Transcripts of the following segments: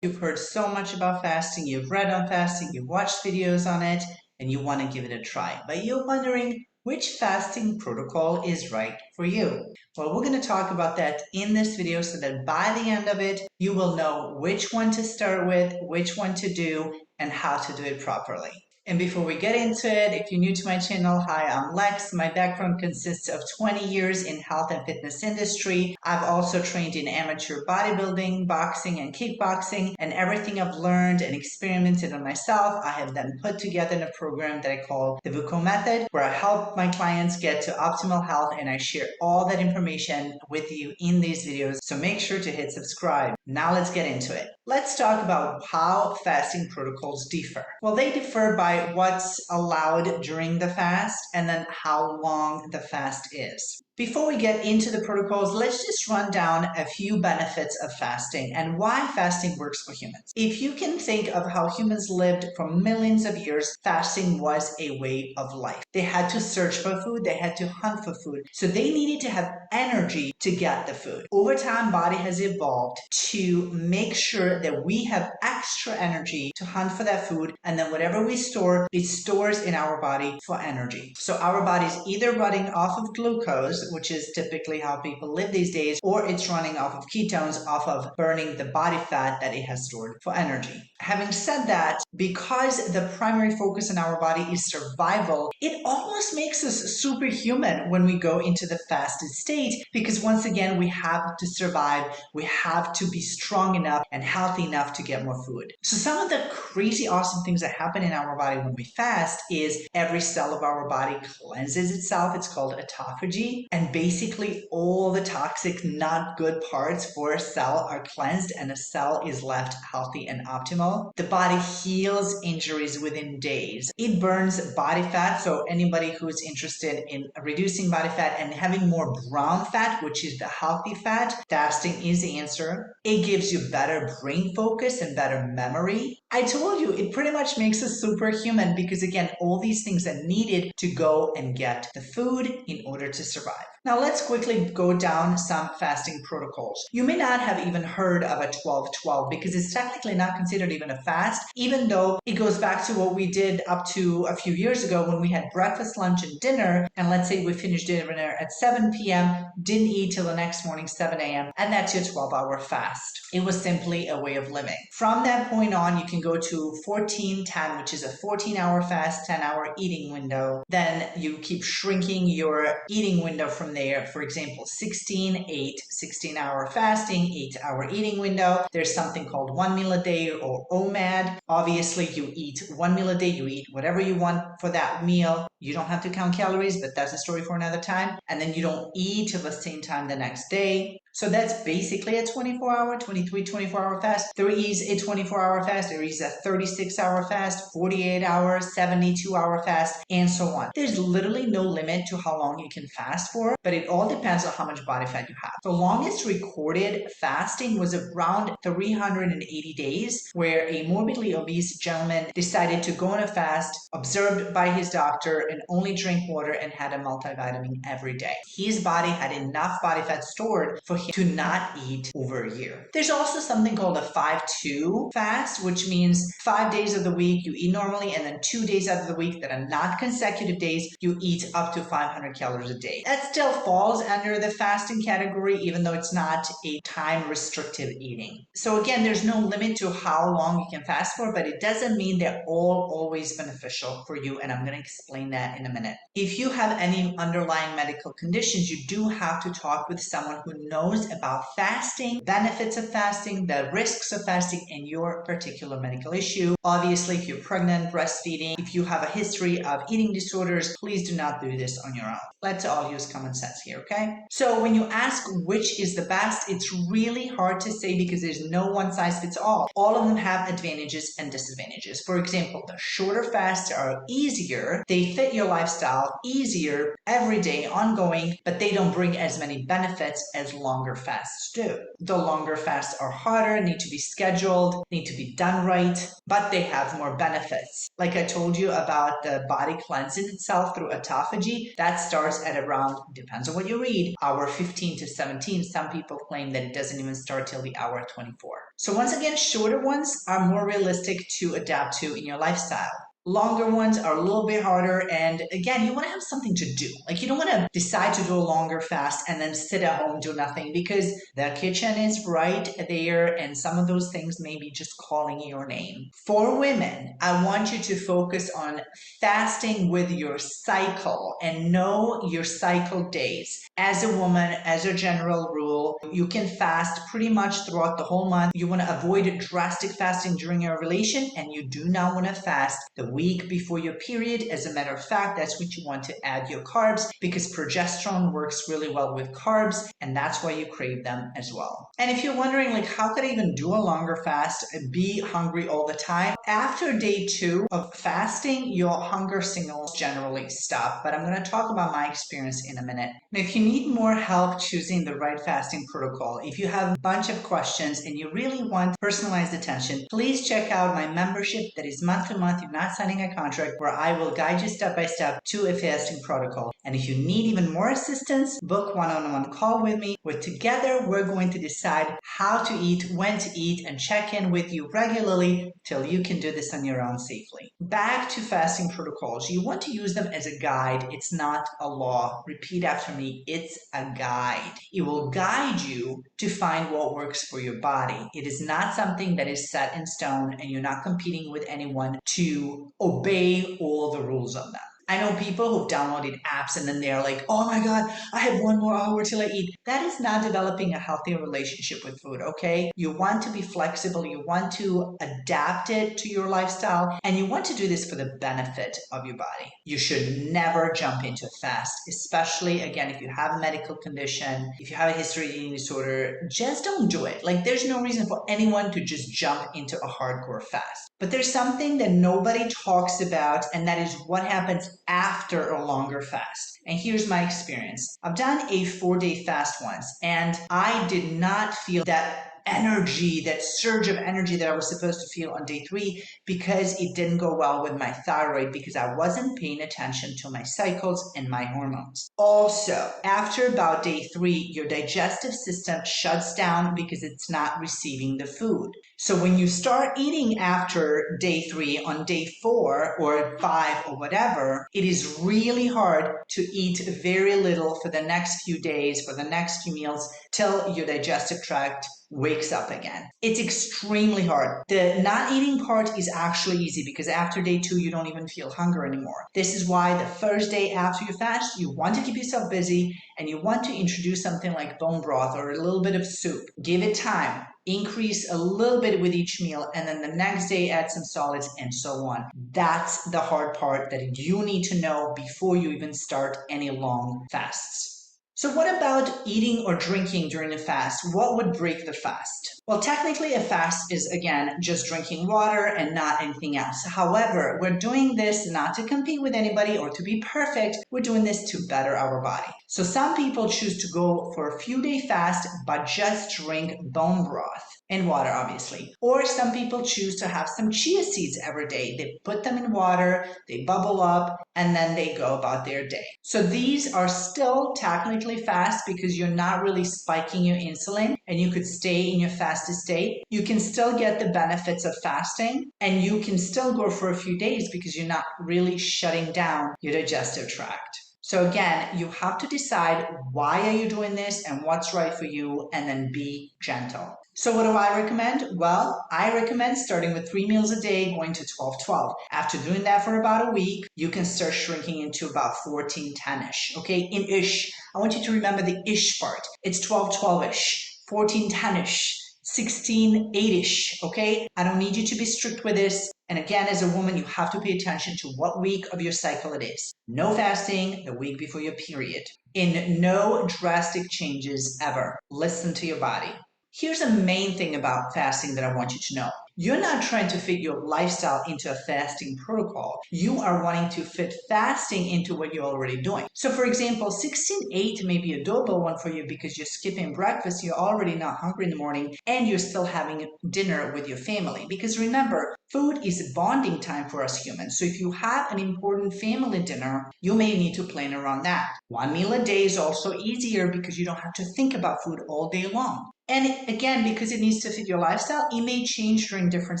You've heard so much about fasting, you've read on fasting, you've watched videos on it, and you want to give it a try. But you're wondering which fasting protocol is right for you. Well, we're going to talk about that in this video so that by the end of it, you will know which one to start with, which one to do, and how to do it properly. And before we get into it, if you're new to my channel, hi, I'm Lex. My background consists of 20 years in health and fitness industry. I've also trained in amateur bodybuilding, boxing, and kickboxing, and everything I've learned and experimented on myself, I have then put together in a program that I call the VUCO method, where I help my clients get to optimal health, and I share all that information with you in these videos. So make sure to hit subscribe. Now let's get into it. Let's talk about how fasting protocols differ. Well, they differ by what's allowed during the fast and then how long the fast is. Before we get into the protocols, let's just run down a few benefits of fasting and why fasting works for humans. If you can think of how humans lived for millions of years, fasting was a way of life. They had to search for food, they had to hunt for food, so they needed to have energy to get the food. Over time, body has evolved to make sure that we have extra energy to hunt for that food, and then whatever we store, it stores in our body for energy. So our body's either running off of glucose, which is typically how people live these days, or it's running off of ketones, off of burning the body fat that it has stored for energy. Having said that, because the primary focus in our body is survival, it almost makes us superhuman when we go into the fasted state, because once again, we have to survive, we have to be strong enough and healthy enough to get more food. So some of the crazy awesome things that happen in our body when we fast is every cell of our body cleanses itself. It's called autophagy, and basically all the toxic, not good parts for a cell are cleansed and a cell is left healthy and optimal. The body heals injuries within days. It burns body fat, so anybody who's interested in reducing body fat and having more brown fat, which is the healthy fat, fasting is the answer. It gives you better brain focus and better memory. I told you, it pretty much makes us superhuman because again, all these things are needed to go and get the food in order to survive. Now let's quickly go down some fasting protocols. You may not have even heard of a 12-12 because it's technically not considered even a fast, even though it goes back to what we did up to a few years ago when we had breakfast, lunch, and dinner. And let's say we finished dinner at 7 p.m., didn't eat till the next morning, 7 a.m., and that's your 12-hour fast. It was simply a way of living. From that point on, you can go to 14-10, which is a 14-hour fast, 10-hour eating window. Then you keep shrinking your eating window from there. For example, 16-8, 16-hour fasting, 8-hour eating window. There's something called 1 meal a day or OMAD. Obviously, you eat 1 meal a day, you eat whatever you want for that meal. You don't have to count calories, but that's a story for another time. And then you don't eat till the same time the next day. So that's basically a 24-hour, 24-hour fast. There is a 24-hour fast, there is a 36-hour fast, 48-hour, 72-hour fast, and so on. There's literally no limit to how long you can fast for, but it all depends on how much body fat you have. The longest recorded fasting was around 380 days, where a morbidly obese gentleman decided to go on a fast, observed by his doctor, and only drink water and had a multivitamin every day. His body had enough body fat stored for him to not eat over a year. There's also something called a 5-2 fast, which means 5 days of the week you eat normally, and then 2 days out of the week that are not consecutive days, you eat up to 500 calories a day. That still falls under the fasting category, even though it's not a time restrictive eating. So again, there's no limit to how long you can fast for, but it doesn't mean they're all always beneficial for you, and I'm going to explain that in a minute. If you have any underlying medical conditions, you do have to talk with someone who knows about fasting, benefits of fasting, the risks of fasting, and your particular medical issue. Obviously, if you're pregnant, breastfeeding, if you have a history of eating disorders, please do not do this on your own. Let's all use common sense here, okay? So when you ask which is the best, it's really hard to say because there's no one size fits all. All of them have advantages and disadvantages. For example, the shorter fasts are easier, they fit your lifestyle easier, every day, ongoing, but they don't bring as many benefits as long longer fasts do. The longer fasts are harder, need to be scheduled, need to be done right, but they have more benefits. Like I told you about the body cleansing itself through autophagy, that starts at around, depends on what you read, hour 15 to 17. Some people claim that it doesn't even start till the hour 24. So once again, shorter ones are more realistic to adapt to in your lifestyle. Longer ones are a little bit harder, and again, you want to have something to do. Like, you don't want to decide to do a longer fast and then sit at home, do nothing, because the kitchen is right there and some of those things may be just calling your name. For women, I want you to focus on fasting with your cycle and know your cycle days. As a woman, as a general rule, you can fast pretty much throughout the whole month. You want to avoid drastic fasting during your ovulation, and you do not want to fast the week before your period. As a matter of fact, that's what you want to add your carbs, because progesterone works really well with carbs, and that's why you crave them as well. And if you're wondering, like, how could I even do a longer fast and be hungry all the time? After day 2 of fasting, your hunger signals generally stop, but I'm going to talk about my experience in a minute. Now, if you need more help choosing the right fasting protocol, if you have a bunch of questions and you really want personalized attention, please check out my membership that is month to month. You're not signing a contract, where I will guide you step by step to a fasting protocol. And if you need even more assistance, book one-on-one call with me, where together we're going to decide how to eat, when to eat, and check in with you regularly till you can do this on your own safely. Back to fasting protocols. You want to use them as a guide. It's not a law. Repeat after me. It's a guide. It will guide you to find what works for your body. It is not something that is set in stone, and you're not competing with anyone to obey all the rules of them. I know people who've downloaded apps and then they're like, oh my God, I have 1 more hour till I eat. That is not developing a healthy relationship with food, okay? You want to be flexible, you want to adapt it to your lifestyle, and you want to do this for the benefit of your body. You should never jump into a fast, especially, again, if you have a medical condition, if you have a history of eating disorder, just don't do it. Like, there's no reason for anyone to just jump into a hardcore fast. But there's something that nobody talks about, and that is what happens after a longer fast. And here's my experience. I've done a 4-day fast once, and I did not feel that energy, that surge of energy that I was supposed to feel on day 3, because it didn't go well with my thyroid, because I wasn't paying attention to my cycles and my hormones. Also, after about day 3, your digestive system shuts down because it's not receiving the food. So when you start eating after day 3, on day 4 or 5 or whatever, it is really hard to eat very little for the next few days, for the next few meals, till your digestive tract wakes up again. It's extremely hard. The not eating part is actually easy, because after day 2, you don't even feel hunger anymore. This is why the first day after you fast, you want to keep yourself busy, and you want to introduce something like bone broth or a little bit of soup. Give it time. Increase a little bit with each meal, and then the next day add some solids, and so on. That's the hard part that you need to know before you even start any long fasts. So what about eating or drinking during a fast? What would break the fast? Well, technically a fast is, again, just drinking water and not anything else. However, we're doing this not to compete with anybody or to be perfect. We're doing this to better our body. So some people choose to go for a few-day fast but just drink bone broth and water, obviously. Or some people choose to have some chia seeds every day. They put them in water, they bubble up, and then they go about their day. So these are still technically fast, because you're not really spiking your insulin, and you could stay in your fasted state. You can still get the benefits of fasting, and you can still go for a few days because you're not really shutting down your digestive tract. So again, you have to decide why are you doing this and what's right for you, and then be gentle. So what do I recommend? Well, I recommend starting with 3 meals a day, going to 12-12. After doing that for about a week, you can start shrinking into about 14-10-ish, okay? In ish. I want you to remember the ish part. It's 12-12-ish, 14-10-ish, 16-8-ish, okay? I don't need you to be strict with this. And again, as a woman, you have to pay attention to what week of your cycle it is. No fasting the week before your period. In no drastic changes ever. Listen to your body. Here's a main thing about fasting that I want you to know. You're not trying to fit your lifestyle into a fasting protocol. You are wanting to fit fasting into what you're already doing. So for example, 16-8 may be a doable one for you because you're skipping breakfast, you're already not hungry in the morning, and you're still having dinner with your family. Because remember, food is bonding time for us humans. So if you have an important family dinner, you may need to plan around that. One meal a day is also easier because you don't have to think about food all day long. And again, because it needs to fit your lifestyle, it may change during different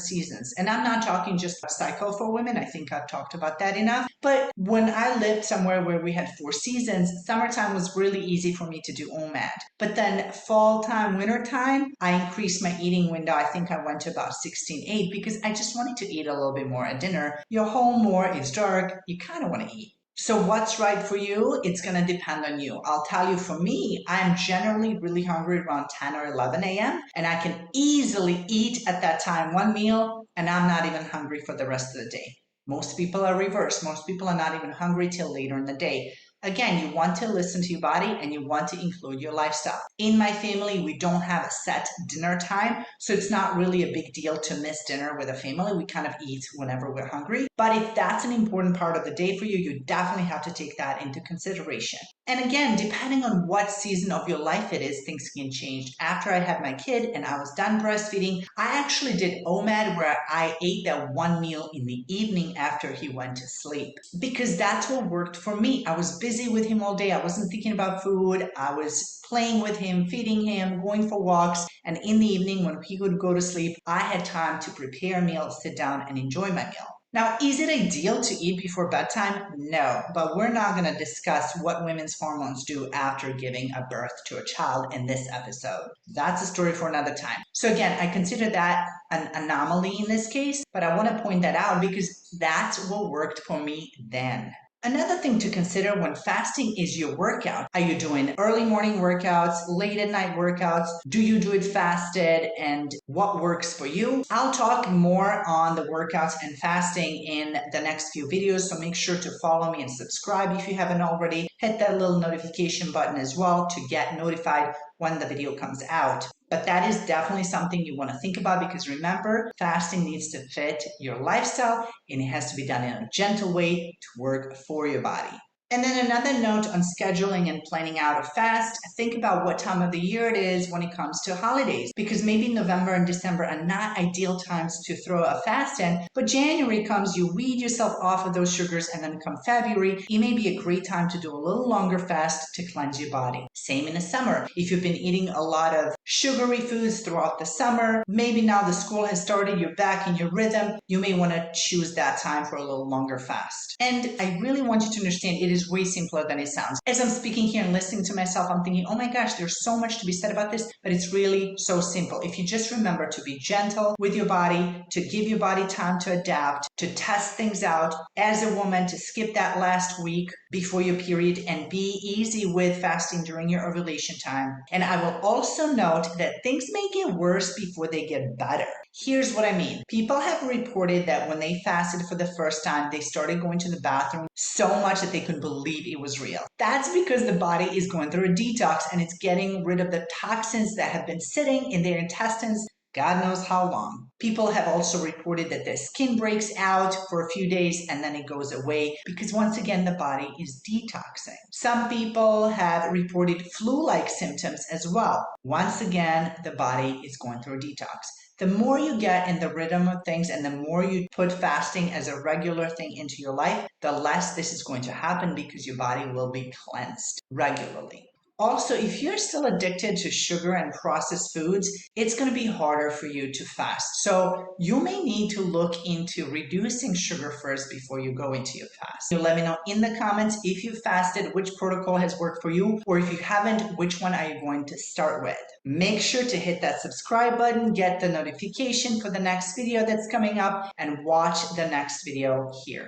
seasons. And I'm not talking just cycle for women. I think I've talked about that enough. But when I lived somewhere where we had 4 seasons, summertime was really easy for me to do OMAD. But then fall time, winter time, I increased my eating window. I think I went to about 16-8 because I just wanted to eat a little bit more at dinner. You're home more, it's dark, you kind of want to eat. So what's right for you? It's going to depend on you. I'll tell you, for me, I'm generally really hungry around 10 or 11 a.m. and I can easily eat at that time one meal and I'm not even hungry for the rest of the day. Most people are reversed. Most people are not even hungry till later in the day. Again, you want to listen to your body and you want to include your lifestyle. In my family, we don't have a set dinner time, so it's not really a big deal to miss dinner with a family. We kind of eat whenever we're hungry. But if that's an important part of the day for you, you definitely have to take that into consideration. And again, depending on what season of your life it is, things can change. After I had my kid and I was done breastfeeding, I actually did OMAD where I ate that one meal in the evening after he went to sleep because that's what worked for me. I was busy with him all day. I wasn't thinking about food. I was playing with him, feeding him, going for walks. And in the evening when he would go to sleep, I had time to prepare a meal, sit down and enjoy my meal. Now, is it ideal to eat before bedtime? No, but we're not going to discuss what women's hormones do after giving a birth to a child in this episode. That's a story for another time. So again, I consider that an anomaly in this case, but I want to point that out because that's what worked for me then. Another thing to consider when fasting is your workout. Are you doing early morning workouts, late at night workouts? Do you do it fasted? And what works for you? I'll talk more on the workouts and fasting in the next few videos, so make sure to follow me and subscribe if you haven't already. Hit that little notification button as well to get notified when the video comes out. But that is definitely something you want to think about because remember, fasting needs to fit your lifestyle and it has to be done in a gentle way to work for your body. And then another note on scheduling and planning out a fast, think about what time of the year it is when it comes to holidays, because maybe November and December are not ideal times to throw a fast in, but January comes, you weed yourself off of those sugars, and then come February, it may be a great time to do a little longer fast to cleanse your body. Same in the summer. If you've been eating a lot of sugary foods throughout the summer, maybe now the school has started, you're back in your rhythm, you may want to choose that time for a little longer fast. And I really want you to understand it is way simpler than it sounds. As I'm speaking here and listening to myself, I'm thinking, oh my gosh, there's so much to be said about this, but it's really so simple. If you just remember to be gentle with your body, to give your body time to adapt, to test things out, as a woman, to skip that last week before your period and be easy with fasting during your ovulation time. And I will also note that things may get worse before they get better. Here's what I mean. People have reported that when they fasted for the first time, they started going to the bathroom so much that they couldn't believe it was real. That's because the body is going through a detox and it's getting rid of the toxins that have been sitting in their intestines God knows how long. People have also reported that their skin breaks out for a few days and then it goes away because once again the body is detoxing. Some people have reported flu-like symptoms as well. Once again, the body is going through a detox. The more you get in the rhythm of things and the more you put fasting as a regular thing into your life, the less this is going to happen because your body will be cleansed regularly. Also, if you're still addicted to sugar and processed foods, it's going to be harder for you to fast. So you may need to look into reducing sugar first before you go into your fast. So let me know in the comments if you fasted, which protocol has worked for you, or if you haven't, which one are you going to start with? Make sure to hit that subscribe button, get the notification for the next video that's coming up, and watch the next video here.